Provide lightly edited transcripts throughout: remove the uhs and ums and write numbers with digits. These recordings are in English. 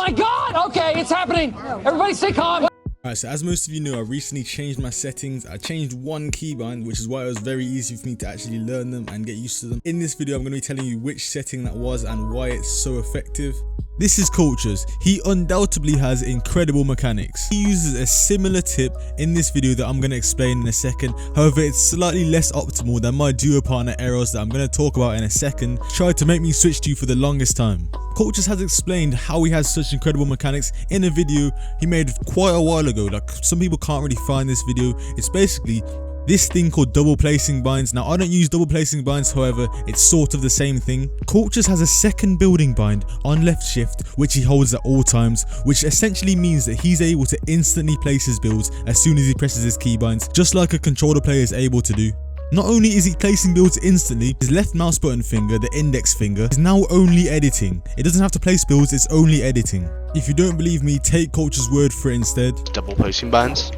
my God! Okay, it's happening. Everybody stay calm. Alright, so as most of you know, I recently changed my settings. I changed one keybind, which is why it was very easy for me to actually learn them and get used to them. In this video, I'm going to be telling you which setting that was and why it's so effective. This is Cultures. He undoubtedly has incredible mechanics. He uses a similar tip in this video that I'm going to explain in a second. However, it's slightly less optimal than my duo partner errors that I'm going to talk about in a second tried to make me switch to for the longest time. Cultures has explained how he has such incredible mechanics in a video he made quite a while ago. Like, some people can't really find this video. It's basically this thing called double placing binds. Now, I don't use double placing binds, however, it's sort of the same thing. Cultures has a second building bind on left shift, which he holds at all times, which essentially means that he's able to instantly place his builds as soon as he presses his keybinds, just like a controller player is able to do. Not only is he placing builds instantly, his left mouse button finger, the index finger, is now only editing. It doesn't have to place builds, it's only editing. If you don't believe me, take Culture's word for it instead. Double placing binds.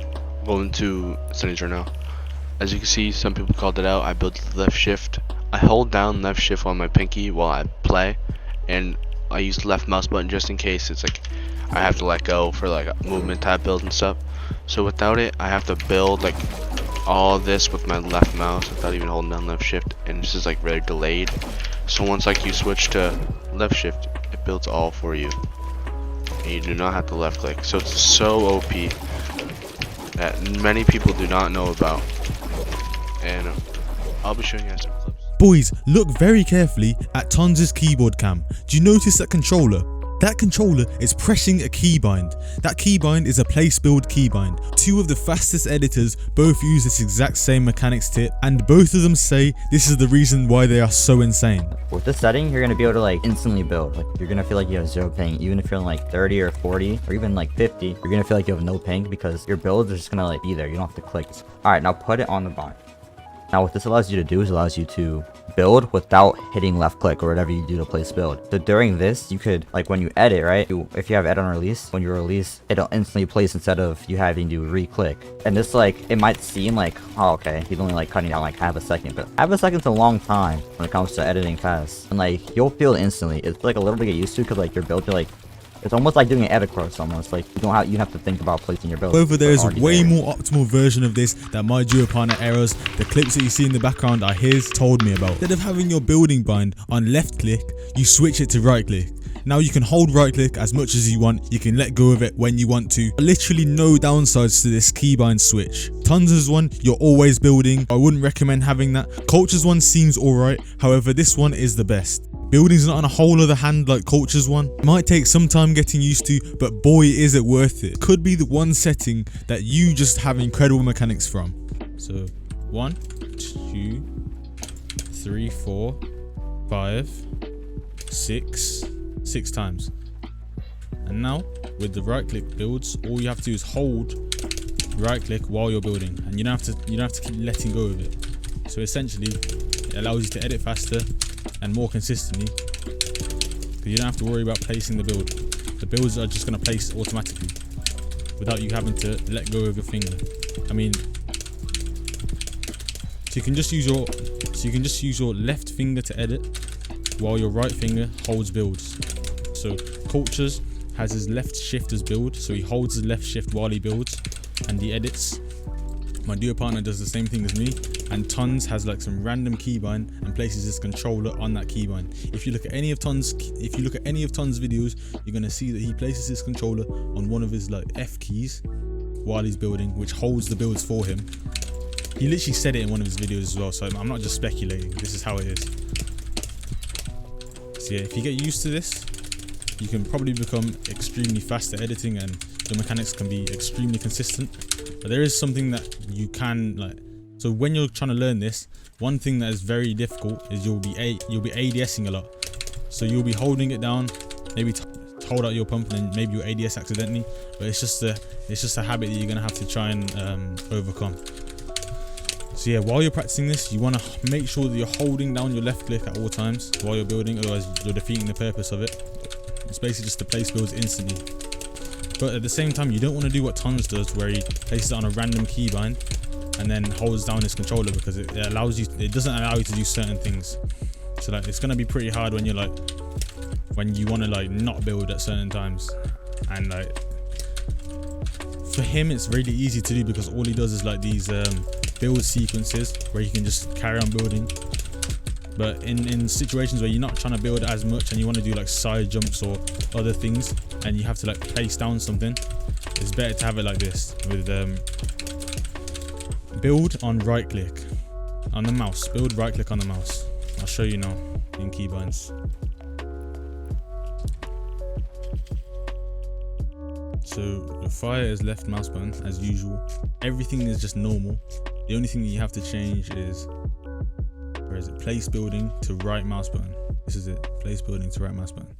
Going to settings right now. As you can see, some people called it out. I built the left shift. I hold down left shift on my pinky while I play, and I use the left mouse button just in case it's like I have to let go for like a movement type build and stuff. So without it, I have to build like all this with my left mouse without even holding down left shift, and this is like really delayed. So once like you switch to left shift, it builds all for you, and you do not have to left click. So it's so OP that many people do not know about, and I'll be showing you guys some clips. Boys, look very carefully at Tons' keyboard cam. Do you notice that controller? That controller is pressing a keybind. That keybind is a place build keybind. Two of the fastest editors both use this exact same mechanics tip, and both of them say this is the reason why they are so insane. With this setting, you're gonna be able to like instantly build. Like, you're gonna feel like you have zero ping, even if you're in like 30 or 40 or even like 50. You're gonna feel like you have no ping because your builds are just gonna like be there. You don't have to click. All right, now put it on the bind. Now what this allows you to do is allows you to build without hitting left click or whatever you do to place build. So during this, you could, like when you edit, right? If you have edit on release, when you release, it'll instantly place instead of you having to re-click. And this, like, it might seem like, oh, okay, he's only like cutting out like half a second, but half a second's a long time when it comes to editing fast. And like, you'll feel it instantly. It's like a little bit to get used to because like your build, you're like, it's almost like doing an edit course almost. Like you have to think about placing your build. However, there is a way more optimal version of this that my duo partner errors, the clips that you see in the background are his, told me about. Instead of having your building bind on left click, you switch it to right click. Now you can hold right click as much as you want, you can let go of it when you want to. Literally no downsides to this keybind switch. Tons' one, you're always building. I wouldn't recommend having that. Culture's one seems alright, however this one is the best. Building's not on a whole other hand like Culture's one. It might take some time getting used to, but boy is it worth it. Could be the one setting that you just have incredible mechanics from. So 1, 2, 3, 4, 5, 6 times. And now with the right click builds, all you have to do is hold right click while you're building, and you don't have to keep letting go of it. So essentially it allows you to edit faster and more consistently, because you don't have to worry about placing the build. The builds are just going to place automatically without you having to let go of your finger. I mean, so you can just use your left finger to edit while your right finger holds builds. So Cultures has his left shift as build, so he holds his left shift while he builds and he edits. My duo partner does the same thing as me, and Tons has like some random keybind and places his controller on that keybind. If you look at any of Tons' videos, you're gonna see that he places his controller on one of his like F keys while he's building, which holds the builds for him. He literally said it in one of his videos as well, so I'm not just speculating. This is how it is. So yeah, if you get used to this, you can probably become extremely fast at editing, and the mechanics can be extremely consistent. But there is something that you can like. So when you're trying to learn this, one thing that is very difficult is you'll be ADSing a lot. So you'll be holding it down, maybe hold out your pump, and then maybe you ADS accidentally. But it's just a habit that you're gonna have to try and overcome. So yeah, while you're practicing this, you want to make sure that you're holding down your left click at all times while you're building, otherwise you're defeating the purpose of it. It's basically just to place builds instantly. But at the same time, you don't want to do what Tons does, where he places it on a random keybind and then holds down his controller, because it doesn't allow you to do certain things. So like, it's gonna be pretty hard when you're like, when you want to like not build at certain times. and like for him it's really easy to do because all he does is like these build sequences where you can just carry on building. But in situations where you're not trying to build as much and you want to do like side jumps or other things and you have to like place down something, it's better to have it like this with build on right click on the mouse. Build right click on the mouse. I'll show you now in keybinds. So your fire is left mouse button as usual. Everything is just normal. The only thing you have to change is, where is it? Place building to right mouse button. This is it. Place building to right mouse button.